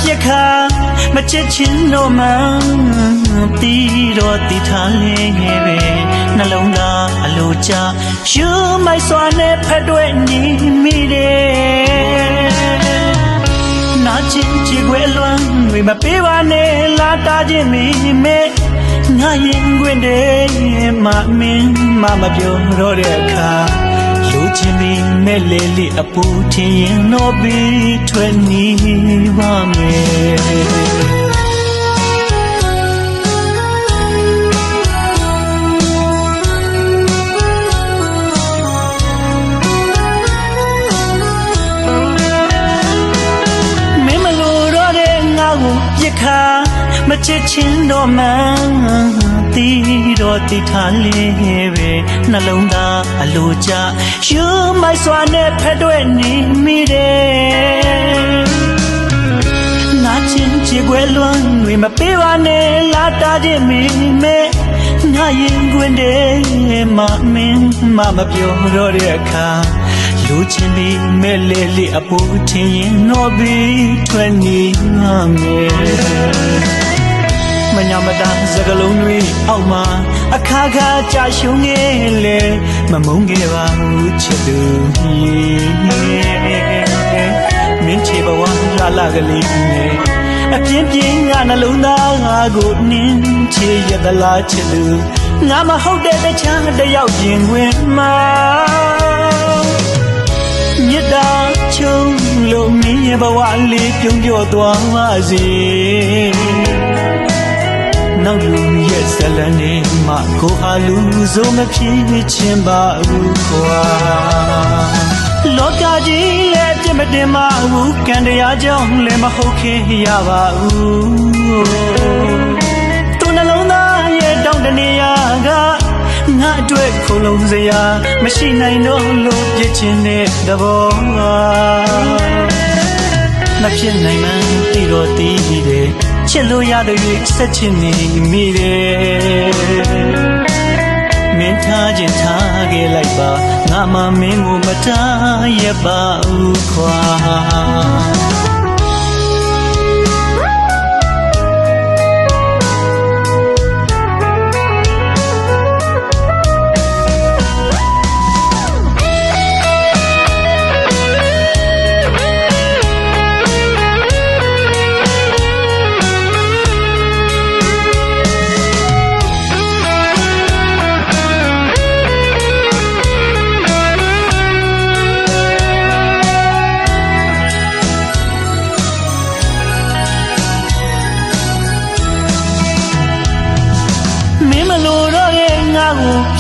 ပြက်ခါမချစ်ချင်းတော့မှတီးတော့တီထားလေပဲနှလုံးသားအလိုချယူမိုက်စွာနဲ့ဖက်တွဲနေမိတယ်နာကျင်ချီခွေလွမ်းတွေမပေးပါနဲ့လာတာချင်းမိမဲငါရင်ခွင်တယ်မမင်းမပြောတော့တဲ့အခါလူချင်းပြီးမဲ့လေလေအပူထင်ရင်တော့ပြီးထွက်နေပါမယ်ပြက်ခါမချစ်ချင်းတော့မှတီးတော့တီထားလေပဲနှလုံးသားအလိုချယူမိုက်စွာနဲ့ဖက်တွဲနေမိတယ်နာကျင်ချေခွဲလွမ်းတွေမပေးပါနဲ့လာတာချင်းမိမဲငါရင်ခွင်တယ်မမင်းမပြောတော့တဲ့အခါလူချင်းပြီးမဲ့လေလေအပူထင်ရင်တော့ပြီးထွက်နေမှာမယ်မညာမတန်စကလုံးတွေအောက်မှာအခါခါကြာရှုံးခဲ့လေမမုန်းခဲ့ပါဘူးချစ်သူမင်းချေဘဝလာလာကလေးနဲ့အပြင်းပြင်းငါနှလုံးသားငါကိုနင်းချေရသလားချစ်သူငါမဟုတ်တဲ့တခြားတယောက်ရင်ခွင်မှာမြတ်တာချုံလို့မင်းရဲ့ဘဝလေးပြုံးပြောသွားပါစေနောက်လူရဲ့ဇလနေမှာကိုဟာလူဆိုမဖြစ်ချင်းပါဘူးကွာလောကကြီးလည်းပြစ်မတင်ပါဘူးကံတရားကြောင့်လည်းမဟုတ်ခင်ရပါဘူးသူနှလုံးသားရဲ့တောင်းတနေရာကငါအတွက်ခုံလုံးစရာမရှိနိုင်တော့လို့ပြစ်ချင်တဲ့သဘောမဖြစ်နိုင်မှန်းသိတော့သိတယ်ချစ်လို့ရတဲ့၍ဆက်ချင်နေမိတယ်မင်းထားခြင်းထားခဲ့လိုက်ပါငါမှမင်းကိုမတားရပါဘူးခွာ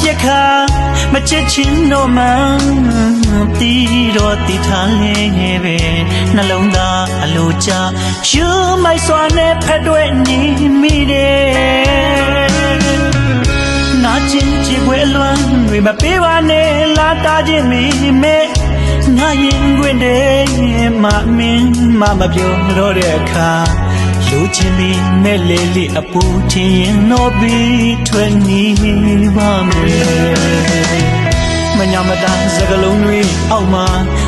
ပြက်ခါမချစ်ချင်းတော့မှတီးတော့တီထားလေပဲနှလုံးသားအလိုချယူမိုက်စွာနဲ့ဖက်တွဲနေမိတယ်နာကျင်ချေခွဲလွမ်းတွေမပေးပါနဲ့လာတာချင်းမိမဲငါရင်ခွင်တယ်မမင်းမပြောတော့တဲ့အခါလူချင်းပြီးမဲ့လေလေအပူထင်ရင်တော့ပြီးထွက်နေပါမယ်မညာမတန်စကလုံးတွေအောက်မှာ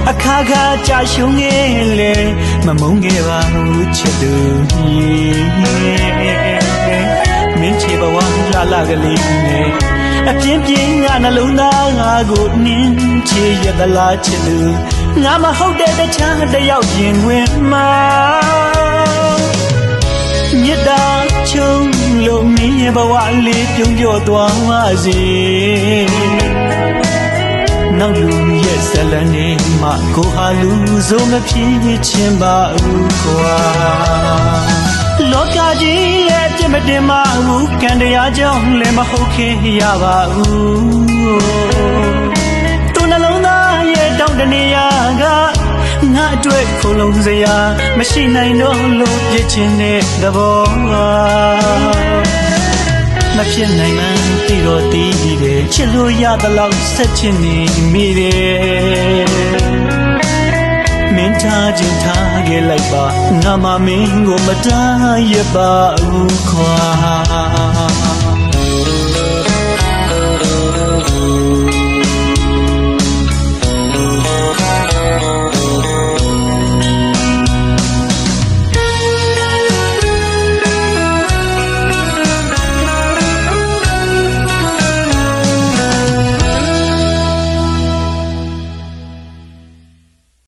အခါခါကြာရှုံးခဲ့လေမမုန်းခဲ့ပါဘူးချစ်သူမင်းချေဘဝလာလာကလေးနဲ့အပြင်းပြင်းငါနှလုံးသားငါကိုနင်းချေရသလားချစ်သူငါမဟုတ်တဲ့တခြားတယောက်ရင်ခွင်မှာမြတ်တာချုံလို့မင်းရဲ့ဘဝလေးပြုံးပြောသွားပါစေနောက်လူရဲ့ဇလနေမှာကိုဟာလူဆိုမဖြစ်ချင်းပါဘူးကွာလောကကြီးရဲ့ပြစ်မတင်ပါဘူးကံတရားကြောင့်လည်းမဟုတ်ခင်ရပါဘူးသူနှလုံးသားရဲ့တောင်းတနေရာကငါအတွက်ခုံလုံးစရာမရှိနိုင်တော့လို့ပြစ်ချင်တဲ့သဘောမဖြစ်နိုင်မှန်းသိတော့သိတယ်ချစ်လို့ရသလောက်ဆက်ချင်နေမိတယ်မင်းထားခြင်းထားခဲ့လိုက်ပါငါမှမင်းကိုမတားရပါဘူးခွာ